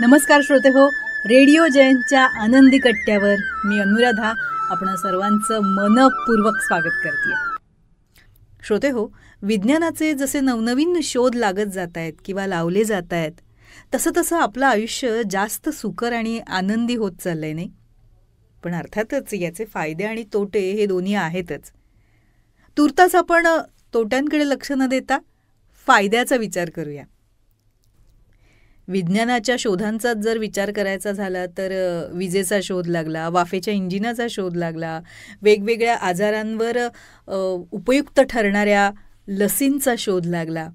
नमस्कार श्रोते हो, रेडिओ जयंतच्या आनंदी कट्ट्यावर मी अनुराधा आपण सर्वांचं मनपूर्वक स्वागत करते. श्रोते हो, विज्ञानाचे जसे नवनवीन शोध लागत जात आहेत किंवा लावले जात आहेत तसं तसं आपलं आयुष्य जास्त सुकर आणि आनंदी होत चाललंय नाही. पण अर्थातच याचे फायदे आणि तोटे हे दोन्ही आहेतच. तुर्तास आपण तोट्यांकडे लक्ष न देता फायद्याचा विचार करूया. विज्ञानाच्या शोधांचाच जर विचार करायचा झाला तर विजेचा शोध लागला, वाफेच्या इंजिनाचा शोध लागला, वेगवेगळ्या आजारांवर उपयुक्त ठरणाऱ्या लसींचा शोध लागला,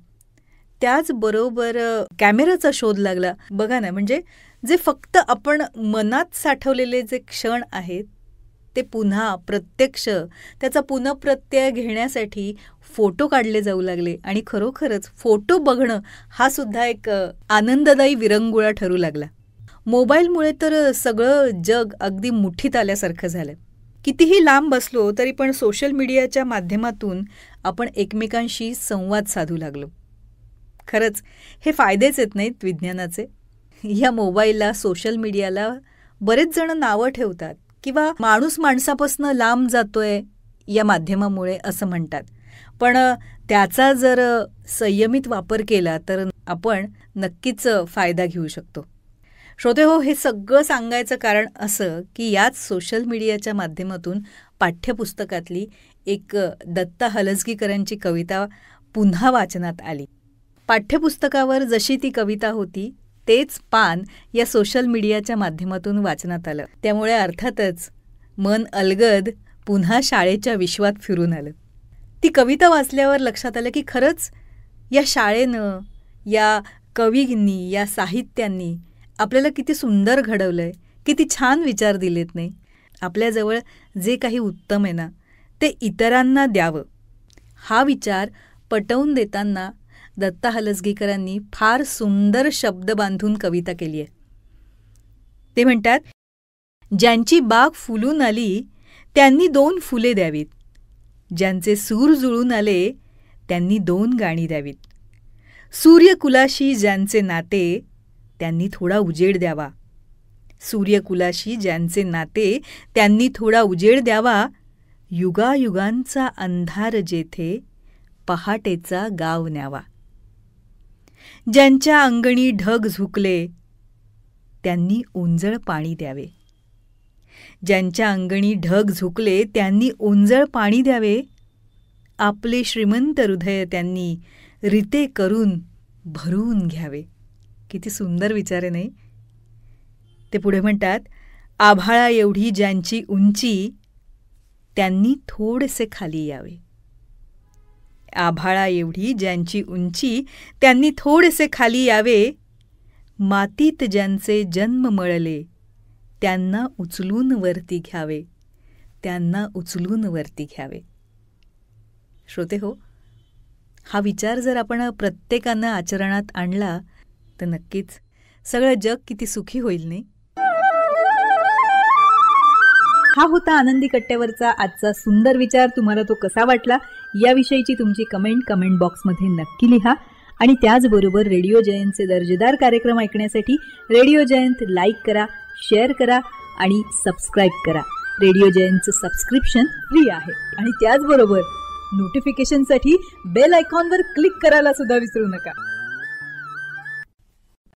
त्याचबरोबर कॅमेराचा शोध लागला. बघा ना, म्हणजे जे फक्त आपण मनात साठवलेले जे क्षण आहेत ते पुन्हा प्रत्यक्ष त्याचा पुनःप्रत्यय घेण्यासाठी फोटो काढले जाऊ लागले आणि खरोखरच फोटो बघणं हा सुद्धा एक आनंददायी विरंगुळा ठरू लागला. मोबाईलमुळे तर सगळं जग अगदी मुठीत आल्यासारखं झालं. कितीही लांब बसलो तरी पण सोशल मीडियाच्या माध्यमातून आपण एकमेकांशी संवाद साधू लागलो. खरंच हे फायदेच आहेत नाहीत विज्ञानाचे. या मोबाईलला, सोशल मीडियाला बरेच जण नावं ठेवतात किंवा माणूस माणसापासून लांब जातोय या माध्यमामुळे असं म्हणतात. पण त्याचा जर संयमित वापर केला तर आपण नक्कीच फायदा घेऊ शकतो. श्रोते हो, हे सगळं सांगायचं कारण असं की याच सोशल मीडियाच्या माध्यमातून पाठ्यपुस्तकातली एक दत्ता हलसगीकरांची कविता पुन्हा वाचनात आली. पाठ्यपुस्तकावर जशी ती कविता होती तेच पान या सोशल मीडियाच्या माध्यमातून वाचनात आलं. त्यामुळे अर्थातच मन अलगद पुन्हा शाळेच्या विश्वात फिरून आलं. ती कविता वाचल्यावर लक्षात आलं की खरंच या शाळेनं, या कवींनी, या साहित्यांनी आपल्याला किती सुंदर घडवलं आहे, किती छान विचार दिलेत नाही. आपल्याजवळ जे काही उत्तम आहे ना ते इतरांना द्यावं हा विचार पटवून देताना दत्ता हलसगीकरांनी फार सुंदर शब्द बांधून कविता केली आहे. ते म्हणतात, ज्यांची बाग फुलून आली त्यांनी 2 फुले द्यावीत, ज्यांचे सूर जुळून आले त्यांनी 2 गाणी द्यावीत, सूर्यकुलाशी ज्यांचे नाते त्यांनी थोडा उजेड द्यावा, सूर्यकुलाशी ज्यांचे नाते त्यांनी थोडा उजेड द्यावा, युगायुगांचा अंधार जेथे पहाटेचा गाव न्यावा, ज्यांच्या अंगणी ढग झुकले त्यांनी ओंजळ पाणी द्यावे, ज्यांच्या अंगणी ढग झुकले त्यांनी ओंजळ पाणी द्यावे, आपले श्रीमंत हृदय त्यांनी रिते करून भरून घ्यावे. किती सुंदर विचार आहे नाही. ते पुढे म्हणतात, आभाळा एवढी ज्यांची उंची त्यांनी थोडेसे खाली यावे, आभाळा एवढी ज्यांची उंची त्यांनी थोडेसे खाली यावे, मातीत ज्यांचे जन्म मळले त्यांना उचलून वरती घ्यावे, त्यांना उचलून वरती घ्यावे. श्रोते हो, हा विचार जर आपण प्रत्येकानं आचरणात आणला तर नक्कीच सगळं जग किती सुखी होईल नाही. हा होता आनंदी कट्ट्यावरचा आजचा सुंदर विचार. तुम्हाला तो कसा वाटला याविषयीची तुमची कमेंट बॉक्समध्ये नक्की लिहा. आणि त्याचबरोबर रेडिओ जयंतचे दर्जेदार कार्यक्रम ऐकण्यासाठी रेडिओ जयंत लाईक करा, शेअर करा आणि सबस्क्राईब करा. रेडिओ जयंतचं सबस्क्रिप्शन फ्री आहे. आणि त्याचबरोबर नोटिफिकेशनसाठी बेल आयकॉनवर क्लिक करायला सुद्धा विसरू नका.